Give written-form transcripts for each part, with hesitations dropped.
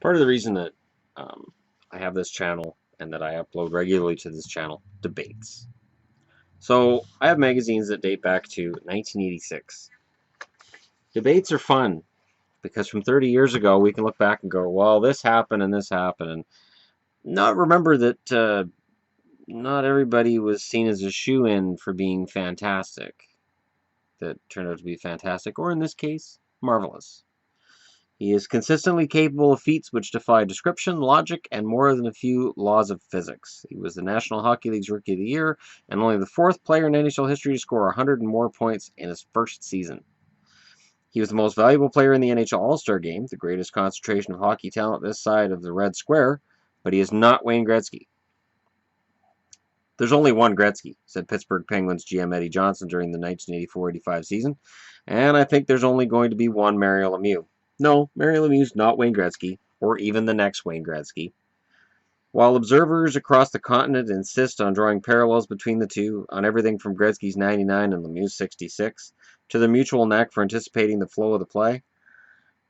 Part of the reason that I have this channel and that I upload regularly to this channel, debates. So I have magazines that date back to 1986. Debates are fun because from 30 years ago we can look back and go, well, this happened and this happened, and not remember that not everybody was seen as a shoo-in for being fantastic. That turned out to be fantastic, or in this case, marvelous. He is consistently capable of feats which defy description, logic, and more than a few laws of physics. He was the National Hockey League's Rookie of the Year, and only the fourth player in NHL history to score 100 and more points in his first season. He was the most valuable player in the NHL All-Star Game, the greatest concentration of hockey talent this side of the Red Square, but he is not Wayne Gretzky. There's only one Gretzky, said Pittsburgh Penguins GM Eddie Johnson during the 1984-85 season, and I think there's only going to be one Mario Lemieux. No, Mario Lemieux's not Wayne Gretzky, or even the next Wayne Gretzky. While observers across the continent insist on drawing parallels between the two, on everything from Gretzky's 99 and Lemieux's 66, to their mutual knack for anticipating the flow of the play,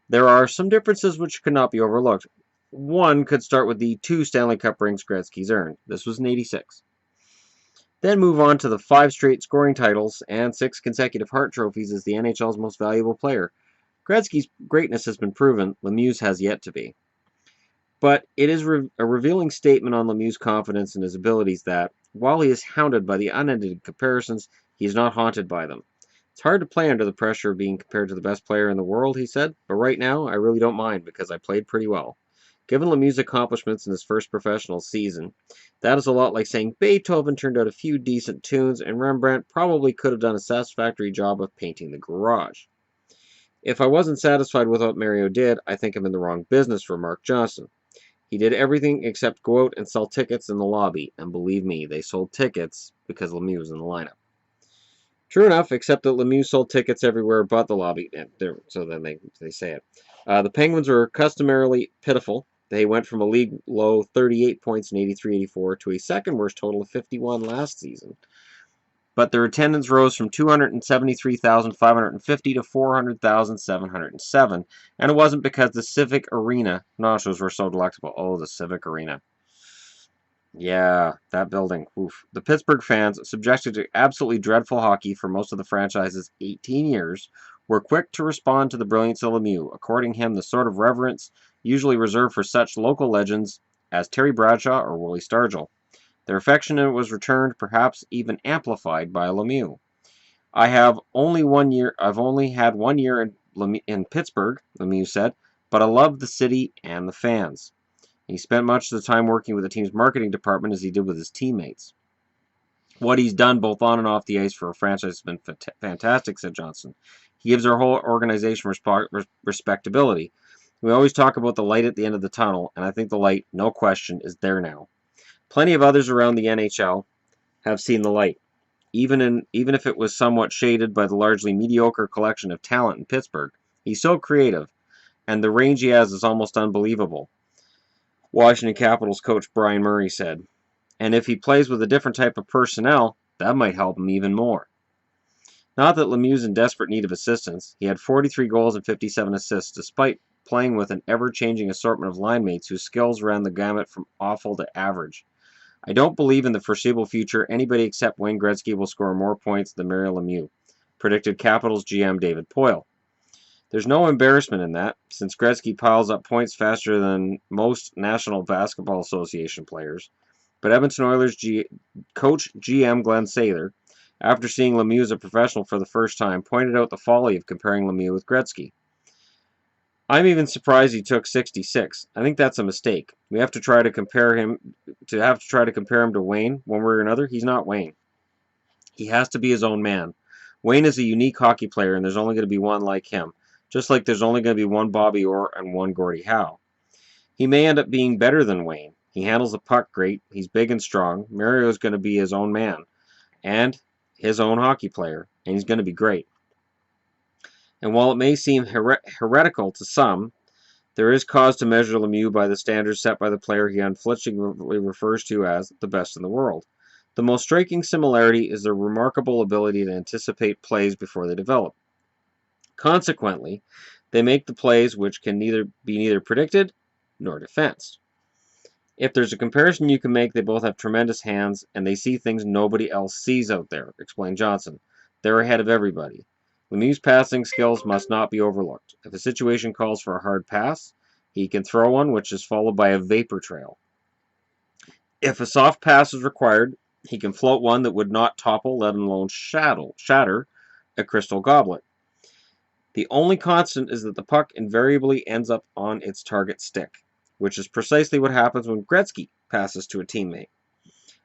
there are some differences which could not be overlooked. One could start with the 2 Stanley Cup rings Gretzky's earned. This was in '86. Then move on to the 5 straight scoring titles and 6 consecutive Hart trophies as the NHL's most valuable player. Gretzky's greatness has been proven, Lemieux's has yet to be. But it is a revealing statement on Lemieux's confidence in his abilities that, while he is hounded by the unending comparisons, he is not haunted by them. It's hard to play under the pressure of being compared to the best player in the world, he said, but right now I really don't mind because I played pretty well. Given Lemieux's accomplishments in his first professional season, that is a lot like saying Beethoven turned out a few decent tunes and Rembrandt probably could have done a satisfactory job of painting the garage. If I wasn't satisfied with what Mario did, I think I'm in the wrong business, remarked Johnson. He did everything except go out and sell tickets in the lobby, and believe me, they sold tickets because Lemieux was in the lineup. True enough, except that Lemieux sold tickets everywhere but the lobby, so then they say it. The Penguins were customarily pitiful. They went from a league-low 38 points in 83-84 to a second-worst total of 51 last season. But their attendance rose from 273,550 to 400,707, and it wasn't because the Civic Arena nachos were so delectable. Oh, the Civic Arena. Yeah, that building. Oof. The Pittsburgh fans, subjected to absolutely dreadful hockey for most of the franchise's 18 years, were quick to respond to the brilliance of Lemieux, according him the sort of reverence usually reserved for such local legends as Terry Bradshaw or Willie Stargell. Their affection was returned, perhaps even amplified by Lemieux. I've only had 1 year in Pittsburgh, Lemieux said, but I love the city and the fans. He spent much of the time working with the team's marketing department as he did with his teammates. What he's done both on and off the ice for a franchise has been fantastic, said Johnson. He gives our whole organization respectability. We always talk about the light at the end of the tunnel, and I think the light, no question, is there now. Plenty of others around the NHL have seen the light, even if it was somewhat shaded by the largely mediocre collection of talent in Pittsburgh. He's so creative, and the range he has is almost unbelievable, Washington Capitals coach Brian Murray said. And if he plays with a different type of personnel, that might help him even more. Not that Lemieux's in desperate need of assistance. He had 43 goals and 57 assists, despite playing with an ever-changing assortment of line mates whose skills ran the gamut from awful to average. I don't believe in the foreseeable future anybody except Wayne Gretzky will score more points than Mario Lemieux, predicted Capitals GM David Poile. There's no embarrassment in that, since Gretzky piles up points faster than most National Basketball Association players. But Edmonton Oilers coach GM Glenn Sather, after seeing Lemieux as a professional for the first time, pointed out the folly of comparing Lemieux with Gretzky. I'm even surprised he took 66. I think that's a mistake. We have to try to compare him to Wayne one way or another. He's not Wayne. He has to be his own man. Wayne is a unique hockey player, and there's only going to be one like him, just like there's only going to be one Bobby Orr and one Gordie Howe. He may end up being better than Wayne. He handles the puck great. He's big and strong. Mario is going to be his own man and his own hockey player, and he's going to be great. And while it may seem heretical to some, there is cause to measure Lemieux by the standards set by the player he unflinchingly refers to as the best in the world. The most striking similarity is their remarkable ability to anticipate plays before they develop. Consequently, they make the plays which can neither be predicted nor defense. If there's a comparison you can make, they both have tremendous hands, and they see things nobody else sees out there, explained Johnson. They're ahead of everybody. Lemieux's passing skills must not be overlooked. If a situation calls for a hard pass, he can throw one, which is followed by a vapor trail. If a soft pass is required, he can float one that would not topple, let alone shatter a crystal goblet. The only constant is that the puck invariably ends up on its target stick, which is precisely what happens when Gretzky passes to a teammate.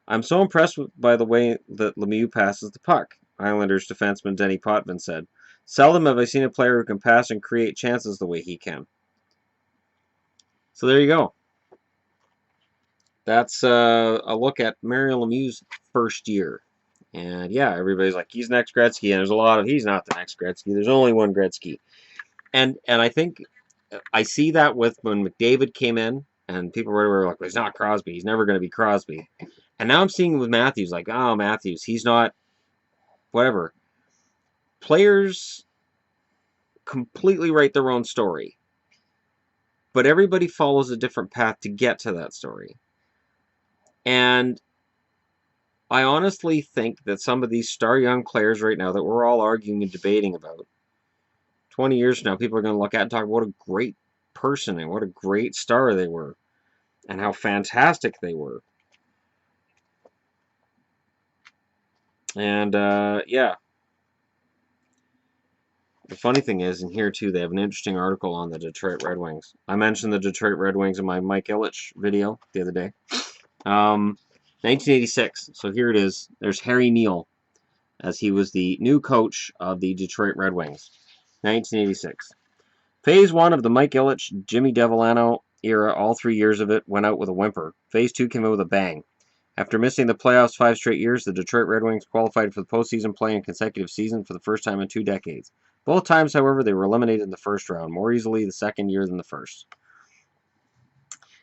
I'm so impressed by the way that Lemieux passes the puck, Islanders defenseman Denny Potvin said. Seldom have I seen a player who can pass and create chances the way he can. So there you go. That's a look at Mario Lemieux's first year. And yeah, everybody's like, he's next Gretzky, and there's a lot of, he's not the next Gretzky. There's only one Gretzky. And I think I see that with when McDavid came in, and people were like, well, he's not Crosby. He's never going to be Crosby. And now I'm seeing with Matthews, like, oh, Matthews, he's not, whatever. Players completely write their own story. But everybody follows a different path to get to that story. And I honestly think that some of these star young players right now that we're all arguing and debating about, 20 years from now, people are going to look at and talk about what a great person and what a great star they were and how fantastic they were. And, yeah. The funny thing is, in here, too, they have an interesting article on the Detroit Red Wings. I mentioned the Detroit Red Wings in my Mike Ilitch video the other day. 1986. So here it is. There's Harry Neal, as he was the new coach of the Detroit Red Wings. 1986. Phase 1 of the Mike Ilitch, Jimmy Devellano era, all 3 years of it, went out with a whimper. Phase 2 came out with a bang. After missing the playoffs 5 straight years, the Detroit Red Wings qualified for the postseason play in consecutive seasons for the first time in 2 decades. Both times, however, they were eliminated in the first round, more easily the second year than the first.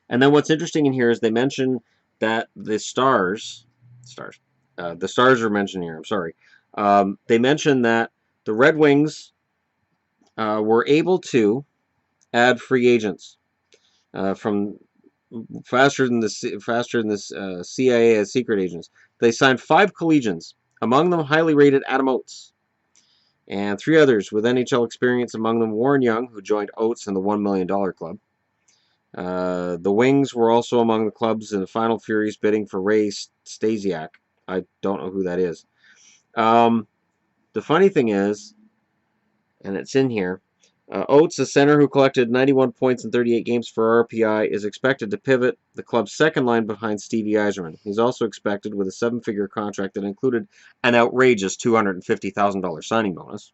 And then what's interesting in here is they mention that the Stars are mentioned here, I'm sorry. They mention that the Red Wings were able to add free agents from faster than the CIA as secret agents. They signed 5 collegians, among them highly rated Adam Oates, and 3 others with NHL experience, among them Warren Young, who joined Oates in the $1 million club. The Wings were also among the clubs in the Final Furies bidding for Ray Stasiak. I don't know who that is. The funny thing is, and it's in here, Oates, a center who collected 91 points in 38 games for RPI, is expected to pivot the club's second line behind Stevie Yzerman. He's also expected with a 7-figure contract that included an outrageous $250,000 signing bonus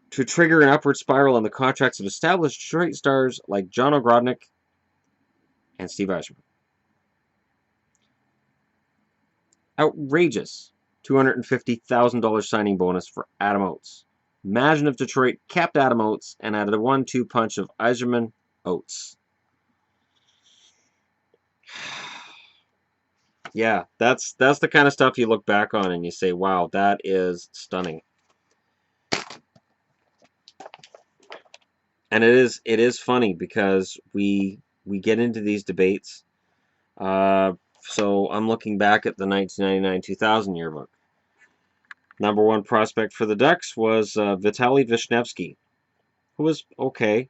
to trigger an upward spiral in the contracts of established Detroit stars like John Ogrodnik and Steve Yzerman. Outrageous $250,000 signing bonus for Adam Oates. Imagine if Detroit kept Adam Oates and added a 1-2 punch of Yzerman Oates. Yeah, that's the kind of stuff you look back on and you say, wow, that is stunning. And it is funny because we get into these debates. So I'm looking back at the 1999-2000 yearbook. Number 1 prospect for the Ducks was Vitaly Vishnevsky, who was okay.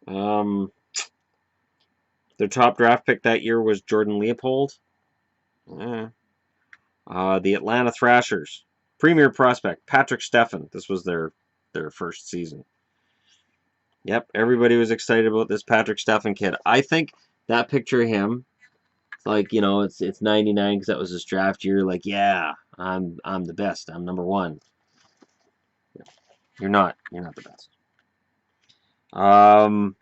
Their top draft pick that year was Jordan Leopold. The Atlanta Thrashers, premier prospect Patrick Steffen. This was their first season. Yep, everybody was excited about this Patrick Steffen kid. I think that picture of him, like, you know, it's 99 because that was his draft year. Like, yeah, I'm the best. I'm number 1. You're not the best. And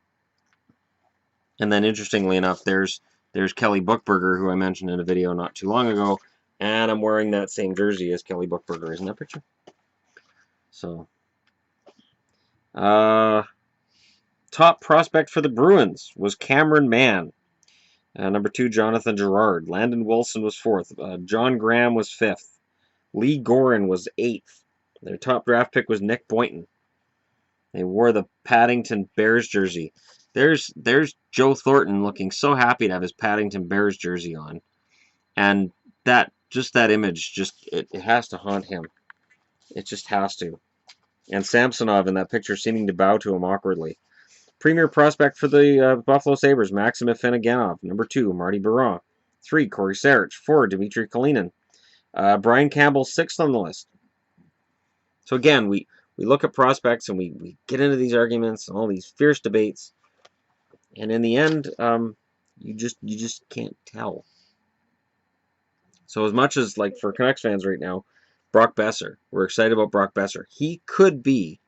then interestingly enough, there's Kelly Buchberger, who I mentioned in a video not too long ago, and I'm wearing that same jersey as Kelly Buchberger. Isn't that picture? So, top prospect for the Bruins was Cameron Mann. Number 2, Jonathan Girard. Landon Wilson was 4th. John Graham was 5th. Lee Gorin was 8th. Their top draft pick was Nick Boynton. They wore the Paddington Bears jersey. There's Joe Thornton looking so happy to have his Paddington Bears jersey on. And that image it has to haunt him. It just has to. And Samsonov in that picture seeming to bow to him awkwardly. Premier prospect for the Buffalo Sabres, Maxim Afinogenov. Number 2, Marty Biron. 3, Corey Sarich. 4, Dmitry Kalinin. Brian Campbell, 6th on the list. So again, we look at prospects and we get into these arguments and all these fierce debates. And in the end, you just can't tell. So as much as, like, for Canucks fans right now, Brock Besser, we're excited about Brock Besser. He could be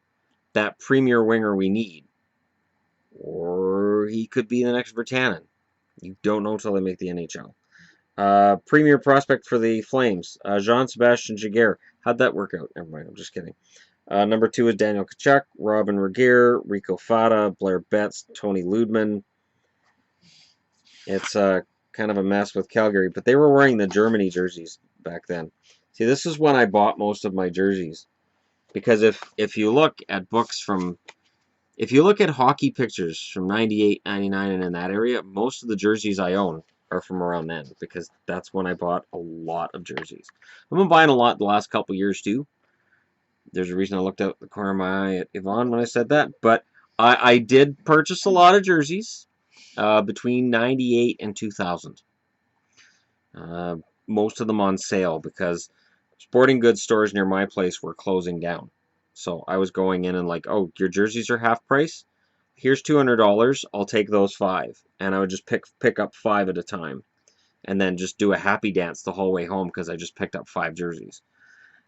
that premier winger we need. Or he could be the next Bertanen. You don't know until they make the NHL. Premier prospect for the Flames, Jean-Sebastien Giguère. How'd that work out? Never mind, I'm just kidding. Number 2 is Daniel Tkachuk, Robin Regehr, Rico Fata, Blair Betts, Tony Ludman. It's kind of a mess with Calgary, but they were wearing the Germany jerseys back then. See, this is when I bought most of my jerseys. Because if you look at books from... If you look at hockey pictures from 98, 99, and in that area, most of the jerseys I own are from around then, because that's when I bought a lot of jerseys. I've been buying a lot the last couple years, too. There's a reason I looked out the corner of my eye at Yvonne when I said that, but I did purchase a lot of jerseys between 98 and 2000. Most of them on sale, because sporting goods stores near my place were closing down. So I was going in and like, oh, your jerseys are half price? Here's $200. I'll take those 5. And I would just pick up 5 at a time. And then just do a happy dance the whole way home because I just picked up 5 jerseys.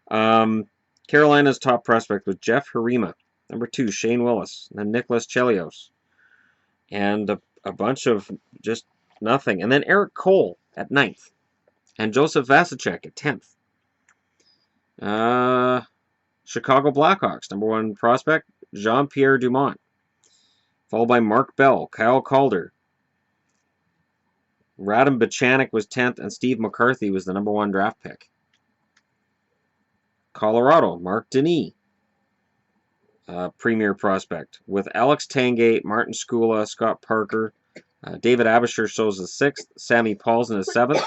Carolina's top prospect was Jeff Harima. Number 2, Shane Willis. And then Nicholas Chelios. And a bunch of just nothing. And then Eric Cole at 9th. And Joseph Vasicek at 10th. Chicago Blackhawks, number 1 prospect, Jean-Pierre Dumont. Followed by Mark Bell, Kyle Calder. Radim Bachanik was 10th, and Steve McCarthy was the number 1 draft pick. Colorado, Mark Denis. Premier prospect. With Alex Tanguay, Martin Skula, Scott Parker. David Abisher shows as 6th. Sammy Paulson is 7th.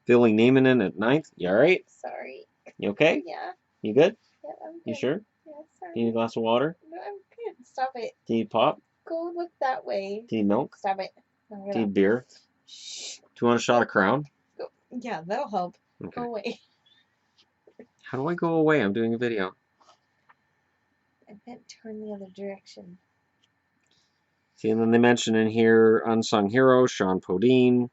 Billy Niemanen at 9th. You alright? Sorry. You okay? Yeah. You good? Yeah, I'm good. You sure? Yeah, sorry. Do you need a glass of water? No, I'm good. Stop it. Do you need pop? Go look that way. Do you need milk? Stop it. Do you need beer? Shh. Do you want a shot of Crown? Go. Yeah, that'll help. Okay. Go away. How do I go away? I'm doing a video. I meant turn the other direction. See, and then they mention in here unsung hero Sean Podine,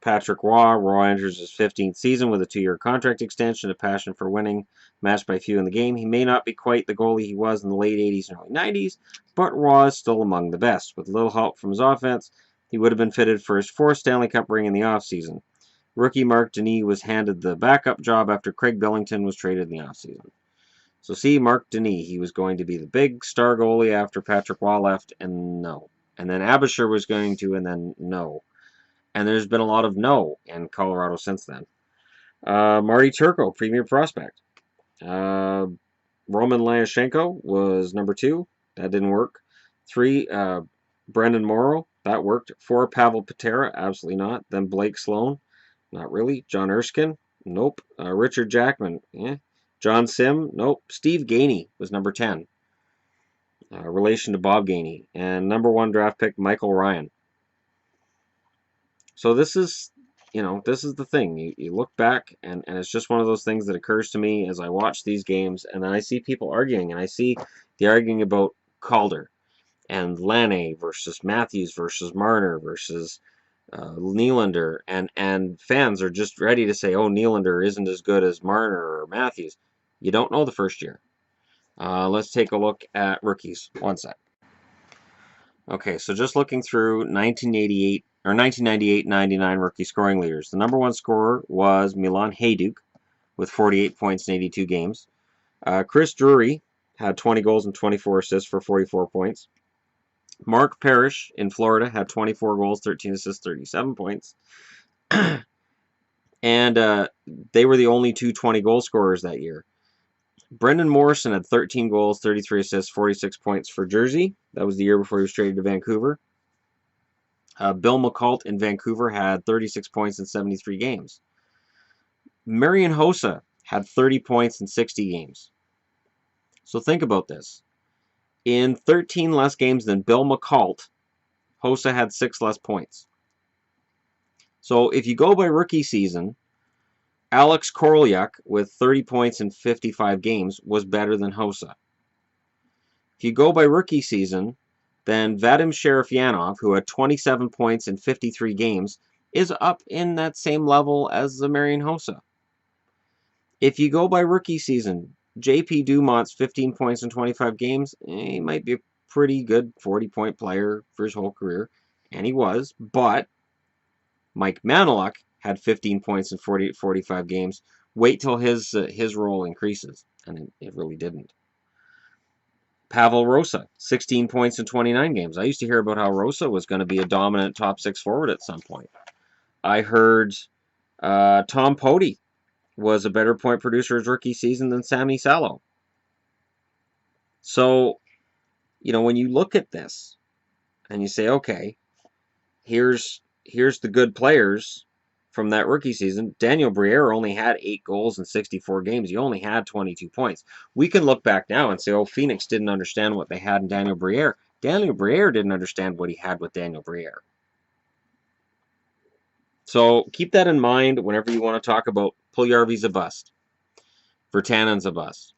Patrick Roy enters his 15th season with a 2-year contract extension, a passion for winning, matched by few in the game. He may not be quite the goalie he was in the late 80s and early 90s, but Roy is still among the best. With little help from his offense, he would have been fitted for his 4th Stanley Cup ring in the offseason. Rookie Mark Denis was handed the backup job after Craig Billington was traded in the offseason. So see, Mark Denis, he was going to be the big star goalie after Patrick Roy left, and no. And then Abisher was going to, and then no. And there's been a lot of no in Colorado since then. Marty Turco, premier prospect. Roman Lyashenko was number 2. That didn't work. 3, Brendan Morrow. That worked. 4, Pavel Patera. Absolutely not. Then Blake Sloan. Not really. John Erskine. Nope. Richard Jackman. Yeah. John Sim. Nope. Steve Gainey was number 10. Relation to Bob Gainey. And number 1 draft pick, Michael Ryan. So this is, this is the thing. You look back, and it's just one of those things that occurs to me as I watch these games, and then I see people arguing, and I see the arguing about Calder and Laine versus Matthews versus Marner versus Nylander, and fans are just ready to say, oh, Nylander isn't as good as Marner or Matthews. You don't know the first year. Let's take a look at rookies. One sec. Okay, so just looking through 1998-99 rookie scoring leaders. The number 1 scorer was Milan Hajduk with 48 points in 82 games. Chris Drury had 20 goals and 24 assists for 44 points. Mark Parrish in Florida had 24 goals, 13 assists, 37 points. And they were the only 2 20-goal scorers that year. Brendan Morrison had 13 goals, 33 assists, 46 points for Jersey. That was the year before he was traded to Vancouver. Bill McCult in Vancouver had 36 points in 73 games. Marian Hossa had 30 points in 60 games. So think about this. In 13 less games than Bill McCult, Hossa had 6 less points. So if you go by rookie season, Alex Koroliak with 30 points in 55 games was better than Hossa. If you go by rookie season, then Vadim Sherifyanov, who had 27 points in 53 games, is up in that same level as the Marian Hossa. If you go by rookie season, JP Dumont's 15 points in 25 games, he might be a pretty good 40-point player for his whole career, and he was, but Mike Maniluk had 15 points in 45 games. Wait till his role increases, and it really didn't. Pavel Rosa, 16 points in 29 games. I used to hear about how Rosa was going to be a dominant top 6 forward at some point. I heard Tom Poti was a better point producer his rookie season than Sammy Salo. So, when you look at this and you say, okay, here's the good players from that rookie season. Daniel Briere only had 8 goals in 64 games. He only had 22 points. We can look back now and say, oh, Phoenix didn't understand what they had in Daniel Briere. Daniel Briere didn't understand what he had with Daniel Briere. So keep that in mind whenever you want to talk about Puljujarvi's a bust. Virtanen's a bust.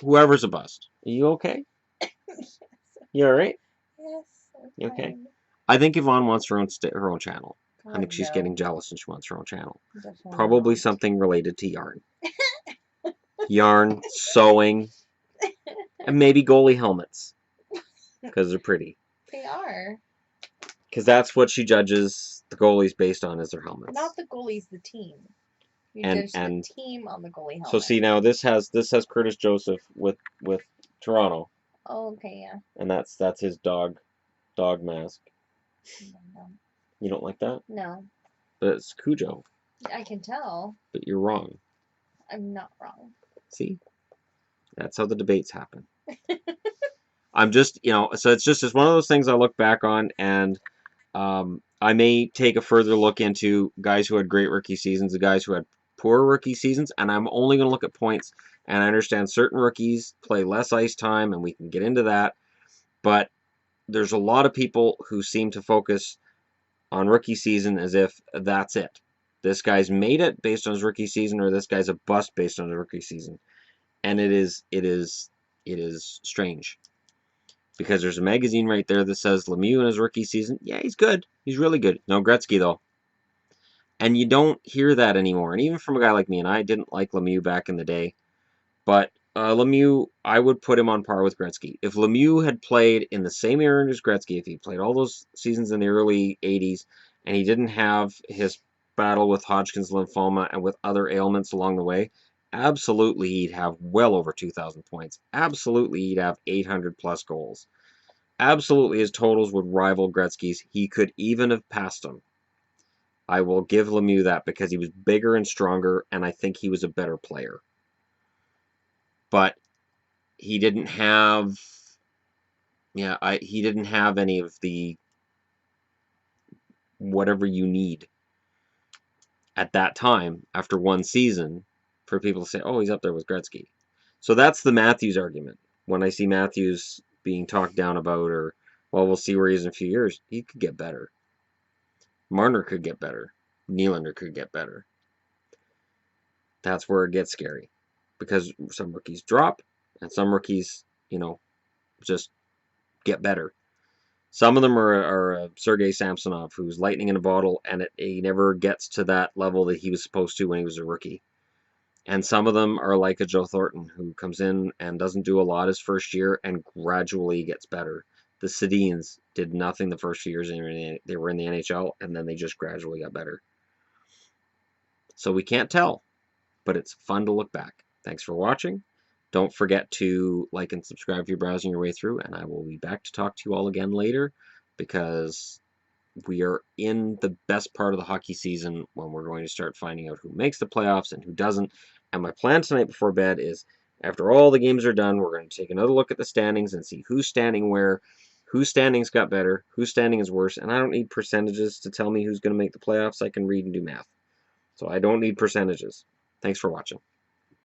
Whoever's a bust. Are you okay? You all right? Yes. You okay? I think Yvonne wants her own channel. God, I think she's no. getting jealous and she wants her own channel. Definitely Probably not. something related to yarn. Yarn, sewing, and maybe goalie helmets. Because they're pretty. They are. Because that's what she judges the goalies based on, is their helmets. Not the goalies, the team. You judge the team on the goalie helmet. So see, now this has Curtis Joseph with Toronto. Oh, okay, yeah. And that's his dog mask. No. You don't like that? No. But it's Cujo. I can tell. But you're wrong. I'm not wrong. See? That's how the debates happen. I'm just, so it's one of those things I look back on, and I may take a further look into guys who had great rookie seasons, the guys who had poor rookie seasons, and I'm only going to look at points. And I understand certain rookies play less ice time, and we can get into that. But there's a lot of people who seem to focus on rookie season as if that's it. This guy's made it based on his rookie season, or this guy's a bust based on his rookie season. And it is strange. Because there's a magazine right there that says Lemieux in his rookie season. Yeah, he's good. He's really good. No Gretzky, though. And you don't hear that anymore. And even from a guy like me, and I didn't like Lemieux back in the day, but Lemieux, I would put him on par with Gretzky. If Lemieux had played in the same era as Gretzky, if he played all those seasons in the early 80s, and he didn't have his battle with Hodgkin's lymphoma and with other ailments along the way, absolutely he'd have well over 2,000 points. Absolutely he'd have 800 plus goals. Absolutely his totals would rival Gretzky's. He could even have passed him. I will give Lemieux that because he was bigger and stronger, and I think he was a better player. But he didn't have, he didn't have any of the whatever you need at that time after one season for people to say, oh, he's up there with Gretzky. So that's the Matthews argument. When I see Matthews being talked down about, or, well, we'll see where he is in a few years, he could get better. Marner could get better. Nylander could get better. That's where it gets scary. Because some rookies drop, and some rookies, just get better. Some of them are Sergei Samsonov, who's lightning in a bottle, and he never gets to that level that he was supposed to when he was a rookie. And some of them are like a Joe Thornton, who comes in and doesn't do a lot his first year and gradually gets better. The Sedins did nothing the first few years they were in the NHL, and then they just gradually got better. So we can't tell, but it's fun to look back. Thanks for watching. Don't forget to like and subscribe if you're browsing your way through, and I will be back to talk to you all again later, because we are in the best part of the hockey season when we're going to start finding out who makes the playoffs and who doesn't. And my plan tonight before bed is After all the games are done, we're going to take another look at the standings and see who's standing where, whose standings got better, whose standing is worse, and I don't need percentages to tell me who's going to make the playoffs. I can read and do math. So I don't need percentages. Thanks for watching.